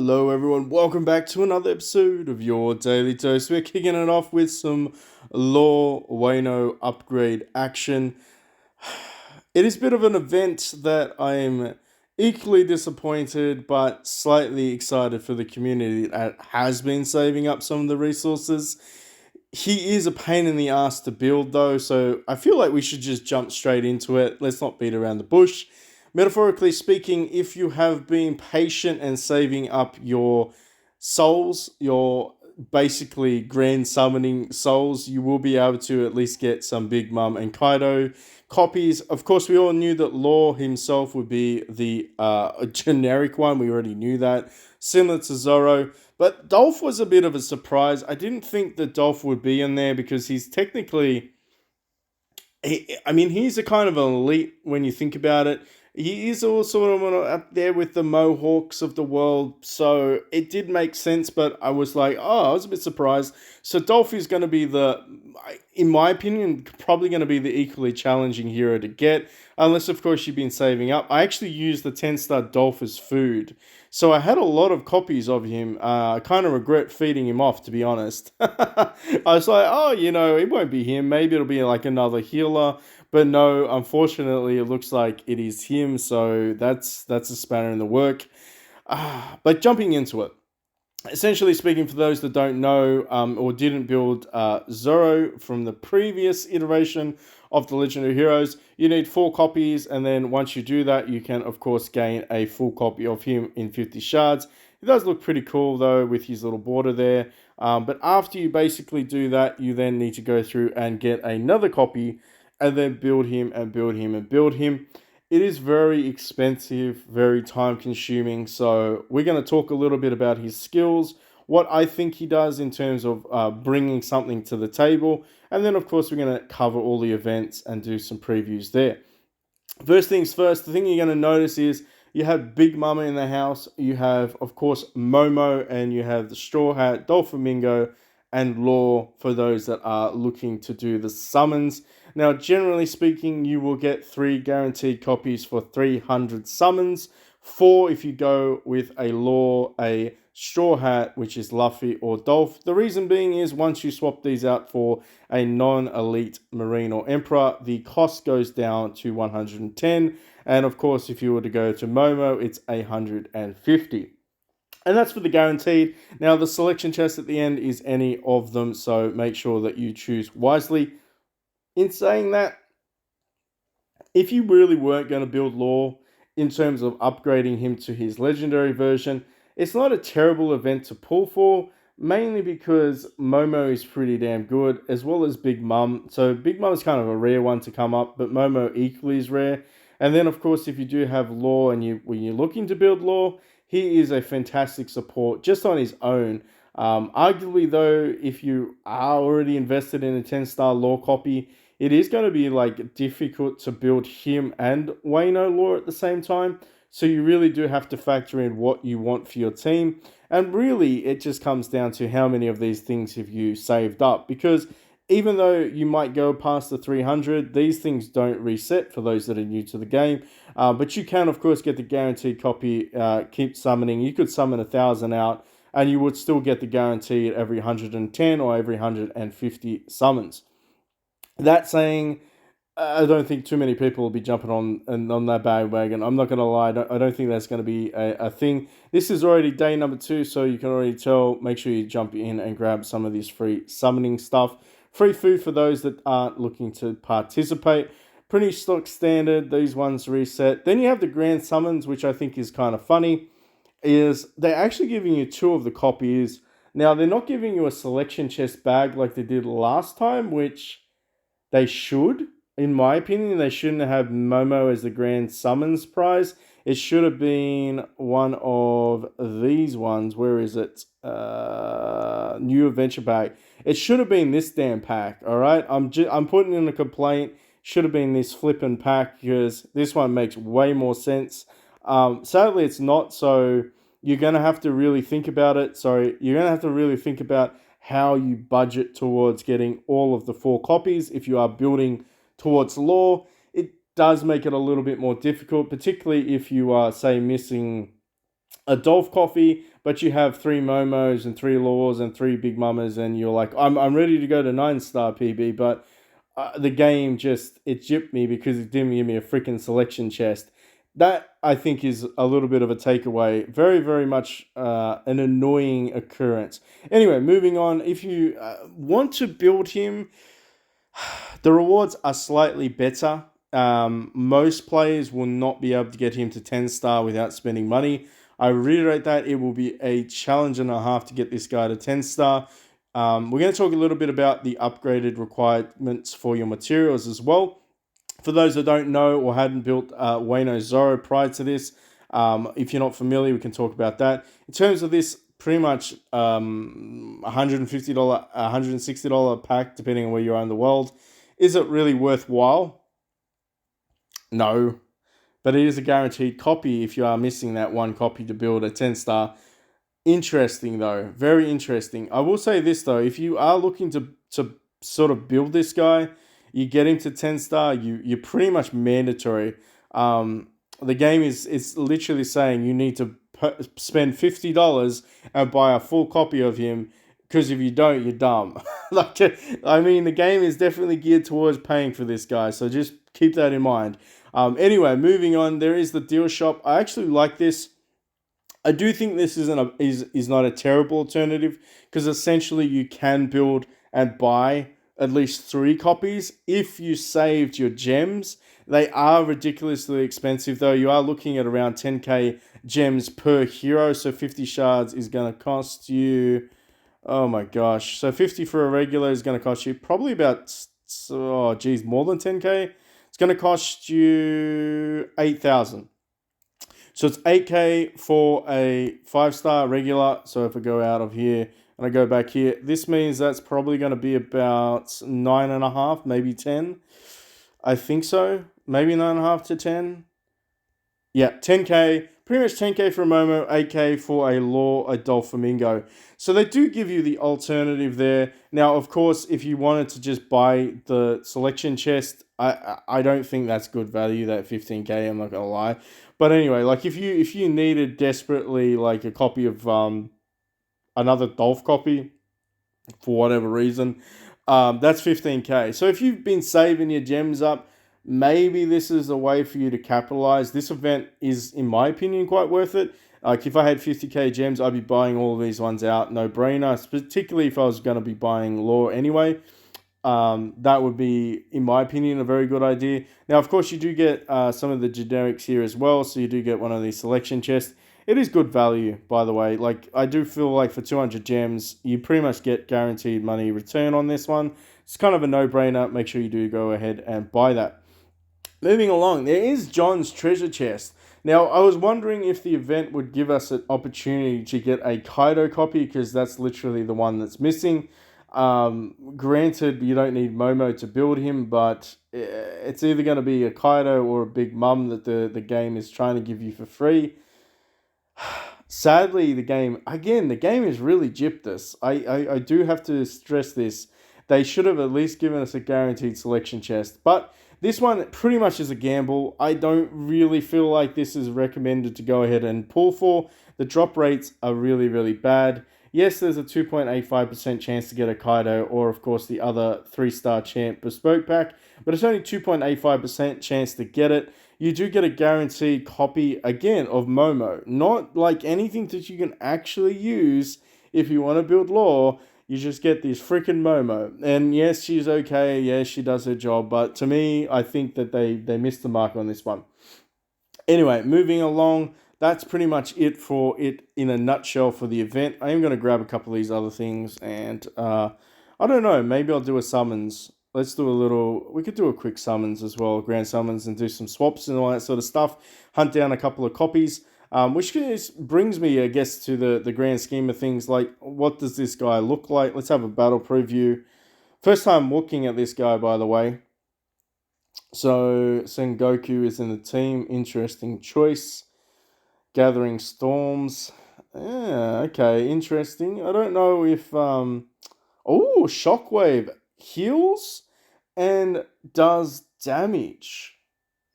Hello, everyone. Welcome back to another episode of your Daily Dose. We're kicking it off with some Law Wano upgrade action. It is a bit of an event that I am equally disappointed but slightly excited for the community that has been saving up some of the resources. He is a pain in the ass to build though, so I feel like we should just jump straight into it. Let's not beat around the bush. Metaphorically speaking, if you have been patient and saving up your souls, your basically grand summoning souls, you will be able to at least get some Big Mum and Kaido copies. Of course, we all knew that Law himself would be the generic one. We already knew that, similar to Zoro. But Dolph was a bit of a surprise. I didn't think that Dolph would be in there because he's technically he's a kind of an elite when you think about it. He is all sort of up there with the Mohawks of the world, so it did make sense, but I was like, oh, I was a bit surprised. So Dolph is going to be in my opinion, probably going to be the equally challenging hero to get, unless, of course, you've been saving up. I actually used the 10-star Dolph as food, so I had a lot of copies of him. I kind of regret feeding him off, to be honest. I was like, oh, it won't be him. Maybe it'll be like another healer. But no, unfortunately, it looks like it is him. So that's a spanner in the work. But jumping into it. Essentially speaking, for those that don't know or didn't build Zoro from the previous iteration of the Legendary Heroes, you need 4 copies, and then once you do that, you can, of course, gain a full copy of him in 50 shards. It does look pretty cool, though, with his little border there. But after you basically do that, you then need to go through and get another copy, and then build him and build him and build him. It is very expensive, very time consuming. So we're going to talk a little bit about his skills, what I think he does in terms of bringing something to the table. And then, of course, we're going to cover all the events and do some previews there. First things first, the thing you're going to notice is you have Big Mama in the house. You have, of course, Momo, and you have the Straw Hat, Doflamingo, and Law for those that are looking to do the summons. Now, generally speaking, you will get 3 guaranteed copies for 300 summons. 4 if you go with a Law, a Straw Hat, which is Luffy, or Dolph. The reason being is once you swap these out for a non-elite Marine or Emperor, the cost goes down to 110. And of course, if you were to go to Momo, it's 150. And that's for the guaranteed. Now, the selection chest at the end is any of them, so make sure that you choose wisely. In saying that, if you really weren't going to build Law in terms of upgrading him to his legendary version, it's not a terrible event to pull for, mainly because Momo is pretty damn good, as well as Big Mum. So Big Mum is kind of a rare one to come up, but Momo equally is rare. And then, of course, if you do have Law and when you're looking to build Law, he is a fantastic support just on his own. Arguably, though, if you are already invested in a 10-star Law copy, it is going to be difficult to build him and Wano Law at the same time. So you really do have to factor in what you want for your team. And really, it just comes down to how many of these things have you saved up. Because even though you might go past the 300, these things don't reset for those that are new to the game. But you can, of course, get the guaranteed copy, keep summoning. You could summon 1,000 out, and you would still get the guaranteed every 110 or every 150 summons. That saying, I don't think too many people will be jumping on that bandwagon. I'm not going to lie. I don't think that's going to be a thing. This is already day number 2, so you can already tell. Make sure you jump in and grab some of this free summoning stuff. Free food for those that aren't looking to participate. Pretty stock standard. These ones reset. Then you have the grand summons, which I think is kind of funny. Is they're actually giving you 2 of the copies. Now, they're not giving you a selection chest bag like they did last time, which they should. In my opinion, they shouldn't have Momo as the grand summons prize. It should have been one of these ones. Where is it? New adventure pack. It should have been this damn pack. All right, I'm putting in a complaint. Should have been this flipping pack because this one makes way more sense. Sadly, it's not. So you're gonna have to really think about it. You're gonna have to really think about how you budget towards getting all of the 4 copies if you are building towards Law. It does make it a little bit more difficult, particularly if you are, say, missing a Dolph coffee, but you have 3 Momos and 3 Laws and 3 Big Mamas, and you're like, I'm ready to go to 9-star PB, but the game just, it gypped me because it didn't give me a freaking selection chest. That, I think, is a little bit of a takeaway. Very, very much an annoying occurrence. Anyway, moving on. If you want to build him, the rewards are slightly better. Most players will not be able to get him to 10-star without spending money. I reiterate that it will be a challenge and a half to get this guy to 10-star. We're going to talk a little bit about the upgraded requirements for your materials as well. For those that don't know or hadn't built Wano Zoro prior to this, if you're not familiar, we can talk about that. In terms of this, pretty much $150, $160 pack, depending on where you are in the world. Is it really worthwhile? No. But it is a guaranteed copy if you are missing that one copy to build a 10-star. Interesting, though. Very interesting. I will say this, though. If you are looking to sort of build this guy, you get him to 10-star, you're pretty much mandatory. The game is literally saying you need to spend $50 and buy a full copy of him, because if you don't, you're dumb. Like, I mean, the game is definitely geared towards paying for this guy, so just keep that in mind. Anyway, moving on, there is the deal shop. I actually like this. I do think this is not a terrible alternative, because essentially you can build and buy at least 3 copies if you saved your gems. They are ridiculously expensive, though. You are looking at around 10k gems per hero, so 50 shards is going to cost you, oh my gosh, so 50 for a regular is going to cost you probably about, oh geez, more than 10k. It's going to cost you 8,000. So it's 8k for a 5-star regular. So if I go out of here and I go back here, this means that's probably going to be about 9.5, maybe 10. I think so. Maybe 9.5 to 10. Yeah, 10k. Pretty much 10k for a Momo, 8k for a Law, a Doflamingo. So they do give you the alternative there. Now, of course, if you wanted to just buy the selection chest, I don't think that's good value, that 15k, I'm not going to lie. But anyway, like if you needed desperately like a copy of another Dolph copy for whatever reason, that's 15k. So if you've been saving your gems up, maybe this is a way for you to capitalize. This event is, in my opinion, quite worth it. Like if I had 50k gems, I'd be buying all of these ones out, no brainer. Particularly if I was going to be buying Law anyway. That would be, in my opinion, a very good idea. Now, of course, you do get some of the generics here as well, so you do get one of these selection chests. It is good value, by the way. Like, I do feel like for 200 gems, you pretty much get guaranteed money return on this one. It's kind of a no-brainer. Make sure you do go ahead and buy that. Moving along, there is John's treasure chest. Now, I was wondering if the event would give us an opportunity to get a Kaido copy, because that's literally the one that's missing. Granted, you don't need Momo to build him, but it's either going to be a Kaido or a Big Mum that the game is trying to give you for free. Sadly, the game is really gypped us. I do have to stress this. They should have at least given us a guaranteed selection chest, but this one pretty much is a gamble. I don't really feel like this is recommended to go ahead and pull for. The drop rates are really, really bad. Yes, there's a 2.85% chance to get a Kaido, or of course the other 3-star champ bespoke pack, but it's only 2.85% chance to get it. You do get a guaranteed copy, again, of Momo. Not like anything that you can actually use if you want to build Law. You just get this freaking Momo. And yes, she's okay. Yes, she does her job. But to me, I think that they missed the mark on this one. Anyway, moving along. That's pretty much it for it in a nutshell for the event. I am going to grab a couple of these other things. And I don't know. Maybe I'll do a summons. Let's do a little... We could do a quick summons as well. Grand summons, and do some swaps and all that sort of stuff. Hunt down a couple of copies. Which brings me, I guess, to the grand scheme of things. Like, what does this guy look like? Let's have a battle preview. First time looking at this guy, by the way. So, Sengoku is in the team. Interesting choice. Gathering Storms. Yeah, okay, interesting. I don't know if... Oh, Shockwave heals and does damage.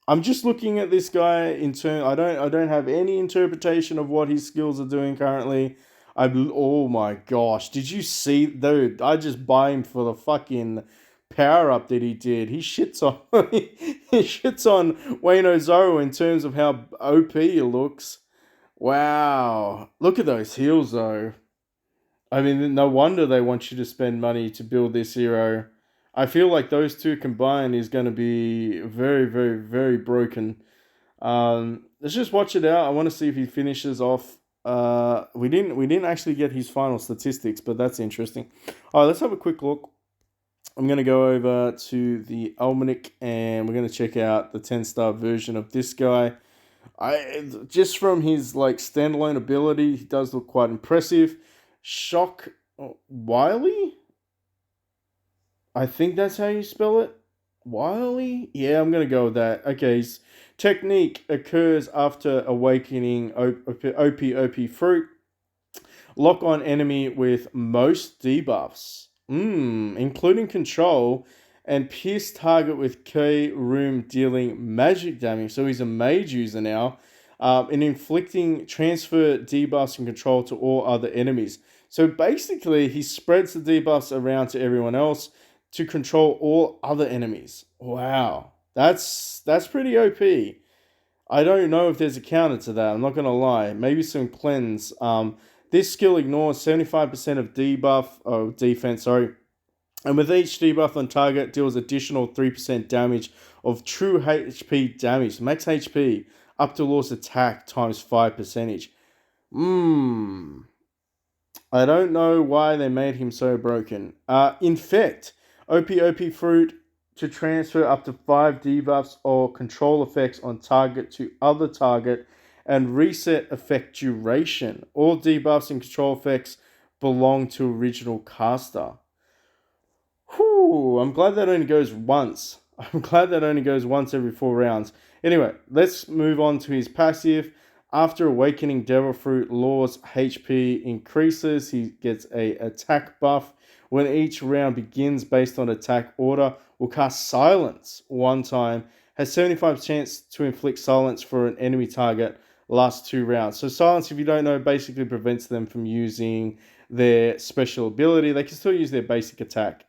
I'm just looking at this guy in turn. I don't have any interpretation of what his skills are doing currently. Oh my gosh, did you see, dude? I just buy him for the fucking power up that he did. He shits on he shits on Wano Zoro in terms of how OP he looks. Wow, look at those heels though. I mean, no wonder they want you to spend money to build this hero. I feel like those two combined is going to be very, very, very broken. Let's just watch it out. I want to see if he finishes off. We didn't actually get his final statistics, but that's interesting. All right, let's have a quick look. I'm going to go over to the Almanac and we're going to check out the 10-star version of this guy. Just from his like standalone ability, he does look quite impressive. Shock Wiley? I think that's how you spell it. Wiley? Yeah, I'm gonna go with that. Okay, his technique occurs after awakening OP fruit. Lock on enemy with most debuffs, including control, and pierce target with K room dealing magic damage. So he's a mage user now, and inflicting transfer debuffs and control to all other enemies. So basically, he spreads the debuffs around to everyone else to control all other enemies. Wow, that's pretty OP. I don't know if there's a counter to that. I'm not gonna lie. Maybe some cleanse. This skill ignores 75% of debuff or defense. Sorry, and with each debuff on target, deals additional 3% damage of true HP damage. Max HP up to Law's attack times 5%. I don't know why they made him so broken. Infect. OP fruit to transfer up to 5 debuffs or control effects on target to other target and reset effect duration. All debuffs and control effects belong to original caster. Whew, I'm glad that only goes once. I'm glad that only goes once every 4 rounds. Anyway, let's move on to his passive. After awakening Devil Fruit, Law's HP increases. He gets a attack buff. When each round begins based on attack order, will cast Silence one time. Has 75% chance to inflict Silence for an enemy target last 2 rounds. So Silence, if you don't know, basically prevents them from using their special ability. They can still use their basic attack.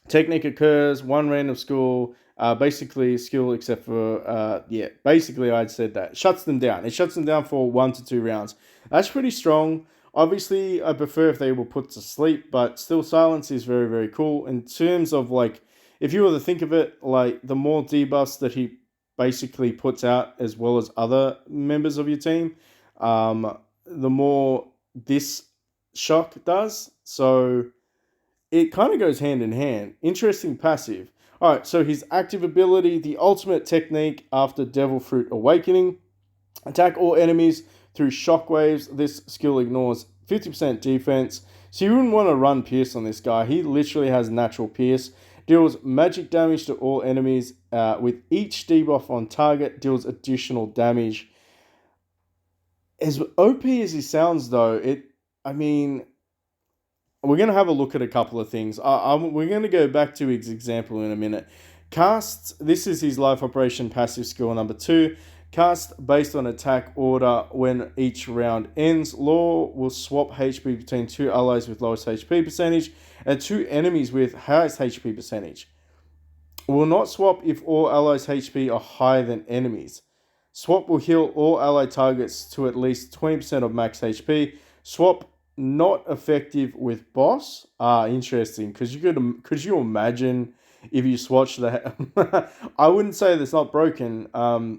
Technique occurs, one random skill, basically skill except for, basically I'd said that. Shuts them down. It shuts them down for 1 to 2 rounds. That's pretty strong. Obviously, I prefer if they were put to sleep, but still Silence is very, very cool. In terms of, like, if you were to think of it, like, the more debuffs that he basically puts out, as well as other members of your team, the more this shock does. So it kind of goes hand in hand. Interesting passive. All right, so his active ability, the ultimate technique after Devil Fruit Awakening. Attack all enemies through shockwaves. This skill ignores 50% defense. So you wouldn't want to run Pierce on this guy. He literally has natural Pierce. Deals magic damage to all enemies. With each debuff on target, deals additional damage. As OP as he sounds, though, we're going to have a look at a couple of things. We're going to go back to his example in a minute. Casts, this is his life operation passive skill number 2. Cast based on attack order when each round ends. Law will swap HP between 2 allies with lowest HP percentage and 2 enemies with highest HP percentage. Will not swap if all allies' HP are higher than enemies. Swap will heal all allied targets to at least 20% of max HP. Swap not effective with boss. Interesting. Could you imagine if you swatch that? I wouldn't say that's not broken.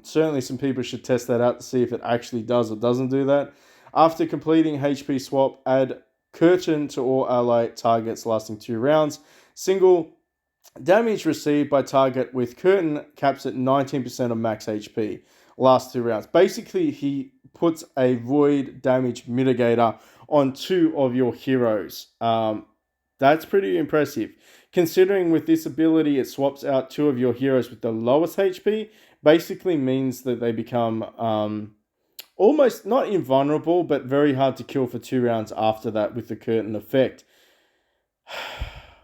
Certainly some people should test that out to see if it actually does or doesn't do that. After completing HP swap, add curtain to all allied targets lasting 2 rounds. Single damage received by target with curtain caps at 19% of max HP. Last 2 rounds. Basically, he puts a void damage mitigator on 2 of your heroes. That's pretty impressive. Considering with this ability, it swaps out 2 of your heroes with the lowest HP. Basically means that they become almost not invulnerable, but very hard to kill for 2 rounds after that with the curtain effect.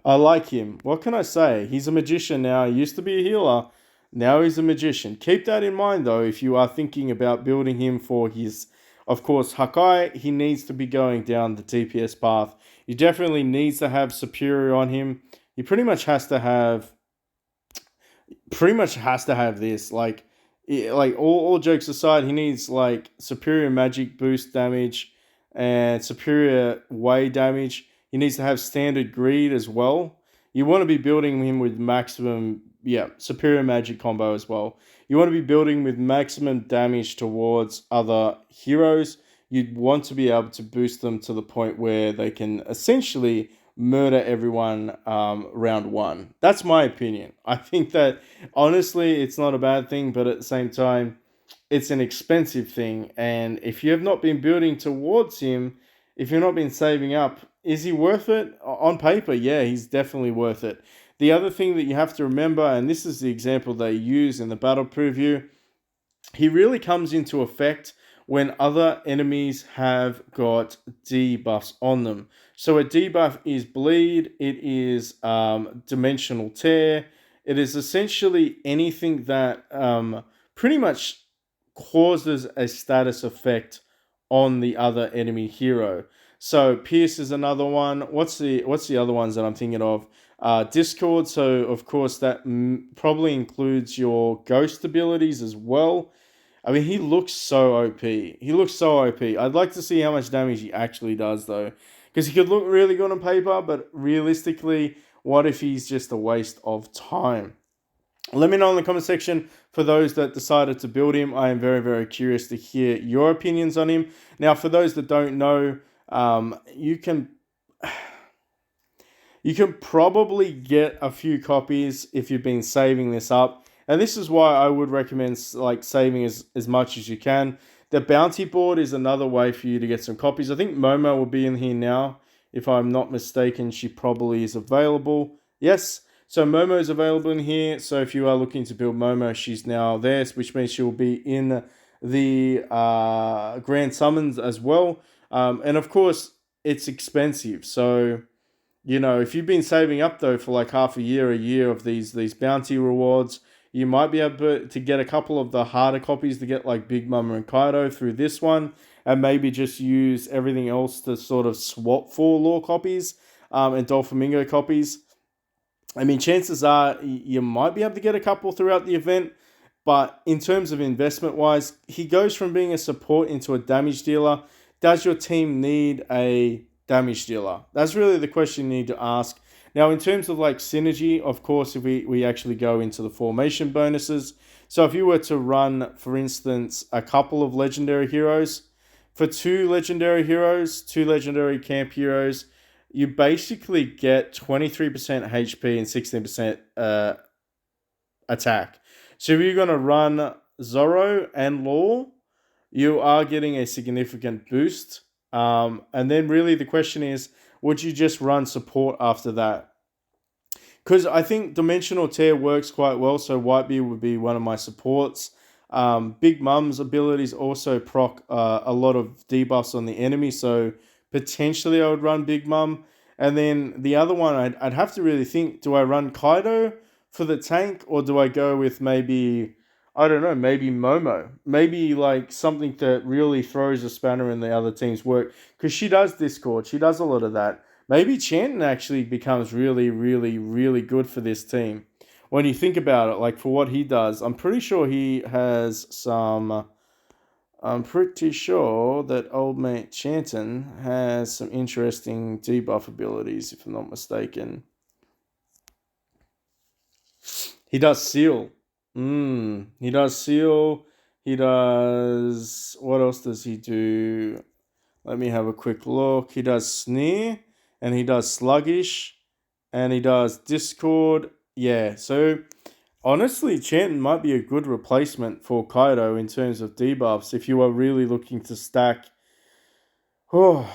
I like him. What can I say? He's a magician now. He used to be a healer. Now he's a magician. Keep that in mind, though, if you are thinking about building him for his, of course, Hakai. He needs to be going down the DPS path. He definitely needs to have Superior on him. He pretty much has to have this. Like all jokes aside, he needs like superior magic boost damage and superior way damage. He needs to have standard greed as well. You want to be building him with maximum, yeah, superior magic combo as well. You want to be building with maximum damage towards other heroes. You'd want to be able to boost them to the point where they can essentially murder everyone round one. That's my opinion. I think that honestly, it's not a bad thing, but at the same time, it's an expensive thing. And if you have not been building towards him, if you've not been saving up, is he worth it? On paper, yeah, he's definitely worth it. The other thing that you have to remember, and this is the example they use in the battle preview, he really comes into effect when other enemies have got debuffs on them. So a debuff is bleed, it is dimensional tear, it is essentially anything that pretty much causes a status effect on the other enemy hero. So Pierce is another one. What's the other ones that I'm thinking of? Discord. So of course that probably includes your ghost abilities as well. I mean, he looks so OP. He looks so OP. I'd like to see how much damage he actually does, though. Because he could look really good on paper, but realistically, what if he's just a waste of time? Let me know in the comment section for those that decided to build him. I am very, very curious to hear your opinions on him. Now, for those that don't know, you can probably get a few copies if you've been saving this up. And this is why I would recommend like saving as much as you can. The bounty board is another way for you to get some copies. I think Momo will be in here now. If I'm not mistaken, she probably is available. Yes, so Momo is available in here. So if you are looking to build Momo, she's now there, which means she will be in the Grand Summons as well. And of course, it's expensive. So if you've been saving up though for like half a year of these bounty rewards, you might be able to get a couple of the harder copies to get like Big Mama and Kaido through this one, and maybe just use everything else to sort of swap for lore copies and Doflamingo copies. I mean, chances are you might be able to get a couple throughout the event, but in terms of investment wise, he goes from being a support into a damage dealer. Does your team need a damage dealer? That's really the question you need to ask. Now, in terms of like synergy, of course, if we actually go into the formation bonuses, so if you were to run, for instance, a couple of legendary heroes, for two legendary camp heroes, you basically get 23% HP and 16% attack. So if you're going to run Zoro and Law, you are getting a significant boost. And then really the question is, would you just run support after that? Because I think Dimensional Tear works quite well, so Whitebeard would be one of my supports. Big Mum's abilities also proc a lot of debuffs on the enemy, so potentially I would run Big Mum. And then the other one, I'd have to really think, do I run Kaido for the tank, or do I go with maybe, I don't know, maybe Momo? Maybe like something that really throws a spanner in the other team's work. Because she does Discord. She does a lot of that. Maybe Chanton actually becomes really, really, really good for this team. When you think about it, like for what he does, I'm pretty sure I'm pretty sure that old mate Chanton has some interesting debuff abilities, if I'm not mistaken. He does Seal. He does Seal. He does... What else does he do? Let me have a quick look. He does Sneer. And he does Sluggish. And he does Discord. Yeah, so... Honestly, Chanton might be a good replacement for Kaido in terms of debuffs if you are really looking to stack. Oh,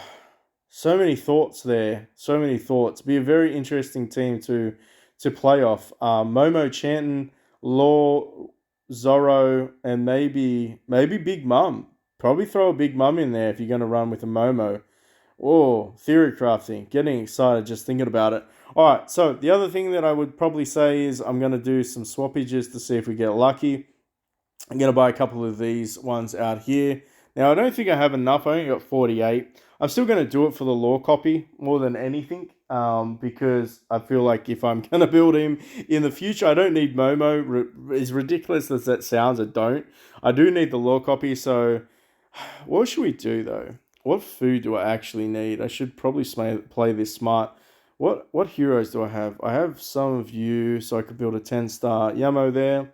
so many thoughts there. So many thoughts. Be a very interesting team to play off. Momo, Chanton, Law, Zoro, and maybe Big Mum. Probably throw a Big Mum in there if you're going to run with a Momo. Oh, theory crafting. Getting excited just thinking about it. All right, so the other thing that I would probably say is I'm going to do some swappages to see if we get lucky. I'm going to buy a couple of these ones out here. Now, I don't think I have enough. I only got 48. I'm still going to do it for the law copy more than anything, because I feel like if I'm going to build him in the future, I don't need Momo. As ridiculous as that sounds, I don't. I do need the law copy, so what should we do, though? What food do I actually need? I should probably play this smart. What heroes do I have? I have some of you, so I could build a 10-star Yamo there.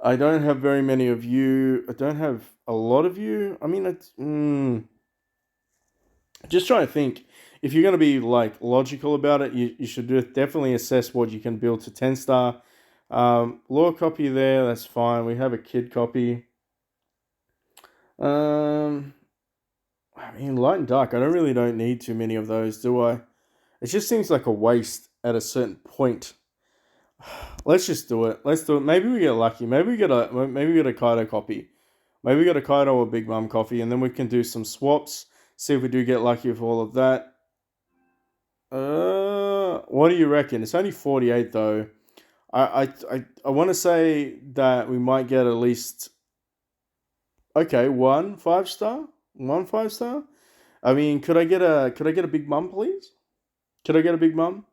I don't have very many of you. I don't have a lot of you. I mean, just trying to think. If you're going to be like logical about it, you should definitely assess what you can build to 10-star. Law copy there, that's fine. We have a kid copy. I mean, light and dark. I don't need too many of those, do I? It just seems like a waste at a certain point. Let's just do it. Let's do it. Maybe we get lucky. Maybe we get a Kaido copy. Maybe we get a Kaido or Big Mum coffee, and then we can do some swaps. See if we do get lucky with all of that. What do you reckon? It's only 48 though. I want to say that we might get at least, okay, 1 5-star, 1 5-star. I mean, could I get a Big Mum, please? Could I get a Big Mum?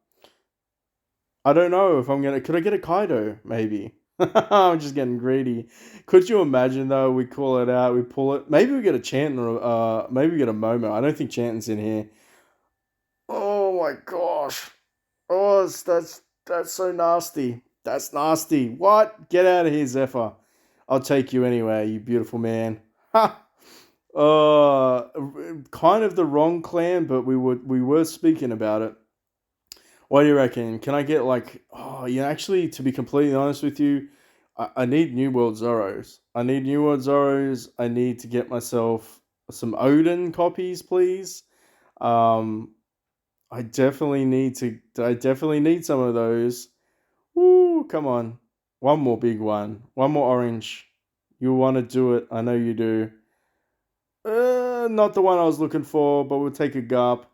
I don't know if I'm gonna. Could I get a Kaido? Maybe. I'm just getting greedy. Could you imagine though? We call it out. We pull it. Maybe we get a Chanton or maybe we get a Momo. I don't think Chanton's in here. Oh my gosh. Oh, that's so nasty. That's nasty. What? Get out of here, Zephyr. I'll take you anyway, you beautiful man. Ha. Kind of the wrong clan, but we were speaking about it. What do you reckon? Can I get like? Oh, yeah. Actually, to be completely honest with you, I need New World Zoros. I need New World Zoros. I need to get myself some Odin copies, please. Um, I definitely need to. I definitely need some of those. Woo! Come on, one more big one. One more orange. You want to do it? I know you do. Not the one I was looking for, but we'll take a gulp.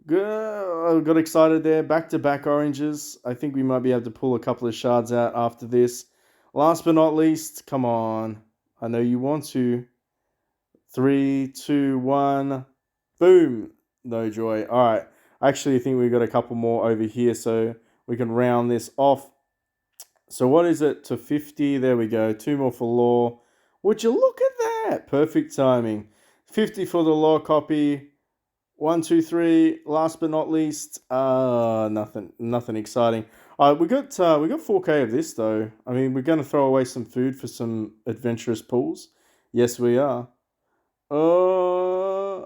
I got excited there. Back to back oranges. I think we might be able to pull a couple of shards out after this. Last but not least, come on. I know you want to. 3, 2, 1. Boom. No joy. All right. Actually, I think we got a couple more over here, so we can round this off. So what is it to 50? There we go. 2 more for law. Would you look at that? Perfect timing. 50 for the law copy. 1, 2, 3. Last but not least, nothing exciting. We got 4K of this though. I mean, we're gonna throw away some food for some adventurous pools. Yes, we are. Uh,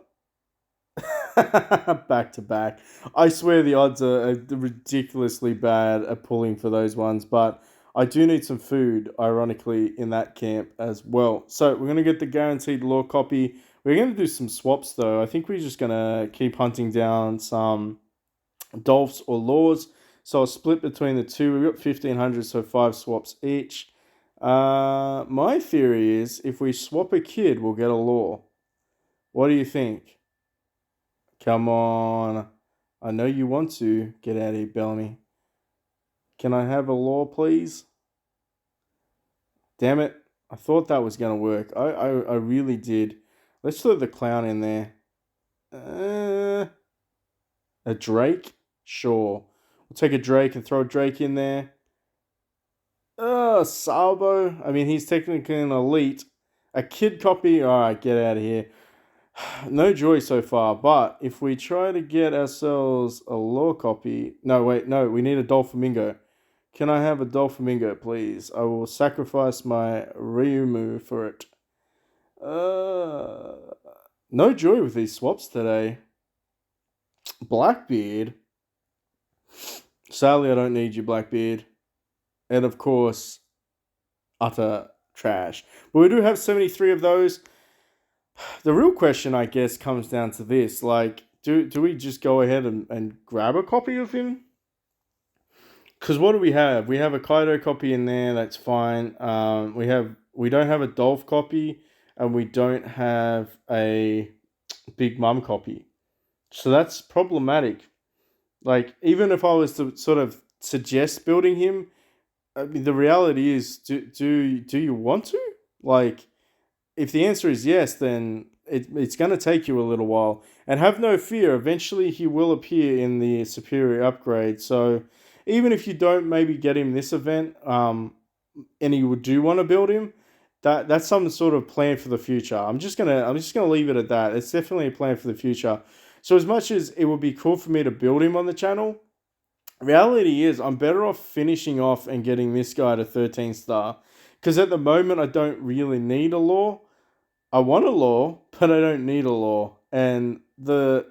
back to back. I swear the odds are ridiculously bad at pulling for those ones, but I do need some food, ironically, in that camp as well. So we're going to get the guaranteed law copy. We're going to do some swaps, though. I think we're just going to keep hunting down some Dolphs or Laws. So I'll split between the two. We've got 1,500, so 5 swaps each. My theory is if we swap a kid, we'll get a Law. What do you think? Come on. I know you want to. Get out of here, Bellamy. Can I have a Law, please? Damn it. I thought that was going to work. I really did. Let's throw the clown in there. A Drake? Sure. We'll take a Drake and throw a Drake in there. Salvo. I mean, he's technically an elite. A kid copy? Alright, get out of here. No joy so far, but if we try to get ourselves a law copy... No, wait, no, we need a Dolphamingo. Can I have a Dolphamingo, please? I will sacrifice my Ryumu for it. No joy with these swaps today. Blackbeard? Sadly, I don't need you, Blackbeard. And of course, utter trash. But we do have 73 of those. The real question, I guess, comes down to this. Like, do we just go ahead and grab a copy of him? Because what do we have? We have a Kaido copy in there. That's fine. We don't have a Dolph copy, and we don't have a Big Mum copy. So that's problematic. Like, even if I was to sort of suggest building him, I mean, the reality is, do you want to? Like, if the answer is yes, then it's going to take you a little while. And have no fear, eventually he will appear in the superior upgrade. So even if you don't maybe get him this event, and you do want to build him, that's some sort of plan for the future. I'm just gonna leave it at that. It's definitely a plan for the future. So as much as it would be cool for me to build him on the channel, reality is I'm better off finishing off and getting this guy to 13 star. Because at the moment I don't really need a law. I want a law, but I don't need a law. And the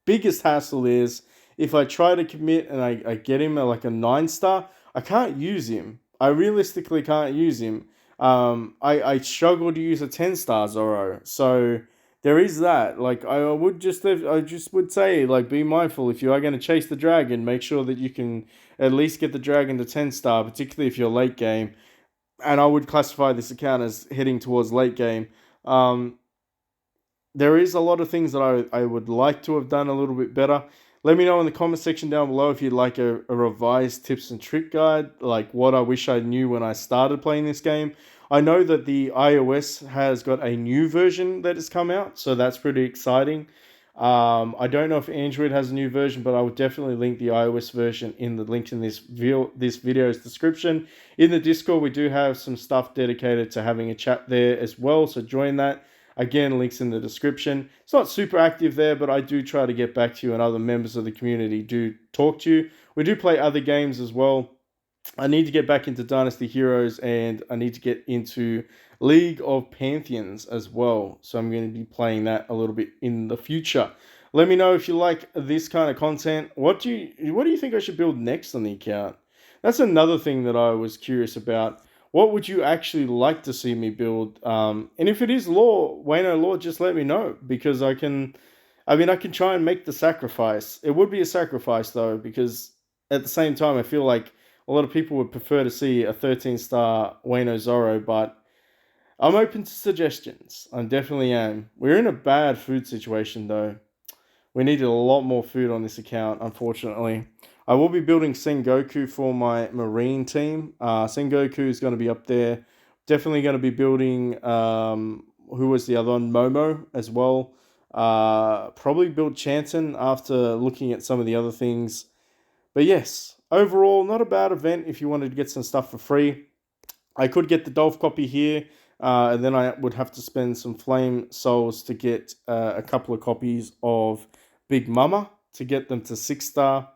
biggest hassle is if I try to commit and I get him at like a 9 star, I can't use him. I realistically can't use him. I struggle to use a 10 star Zoro. So there is that. Like I just would say, like, be mindful if you are going to chase the dragon, make sure that you can at least get the dragon to 10 star, particularly if you're late game. And I would classify this account as heading towards late game. Um, there is a lot of things that I would like to have done a little bit better. Let me know in the comment section down below if you'd like a revised tips and trick guide, like what I wish I knew when I started playing this game. I know that the iOS has got a new version that has come out, so that's pretty exciting. I don't know if Android has a new version, but I would definitely link the iOS version in the link in this video's description. In the Discord, we do have some stuff dedicated to having a chat there as well, so join that. Again, links in the description. It's not super active there, but I do try to get back to you, and other members of the community do talk to you. We do play other games as well. I need to get back into Dynasty Heroes, and I need to get into League of Pantheons as well. So I'm going to be playing that a little bit in the future. Let me know if you like this kind of content. What do you think I should build next on the account? That's another thing that I was curious about. What would you actually like to see me build? And if it is Law, Wano Law, just let me know, because I can try and make the sacrifice. It would be a sacrifice though, because at the same time, I feel like a lot of people would prefer to see a 13-star Wano Zoro, but I'm open to suggestions. I definitely am. We're in a bad food situation though. We needed a lot more food on this account, unfortunately. I will be building Sengoku for my Marine team. Sengoku is going to be up there. Definitely going to be building, who was the other one? Momo as well. Probably build Chanton after looking at some of the other things. But yes, overall, not a bad event if you wanted to get some stuff for free. I could get the Dolph copy here, and then I would have to spend some Flame Souls to get a couple of copies of Big Mama to get them to 6-star.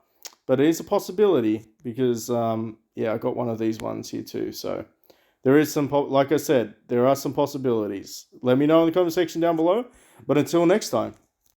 But it is a possibility because, I got one of these ones here too. So there is like I said, there are some possibilities. Let me know in the comment section down below. But until next time.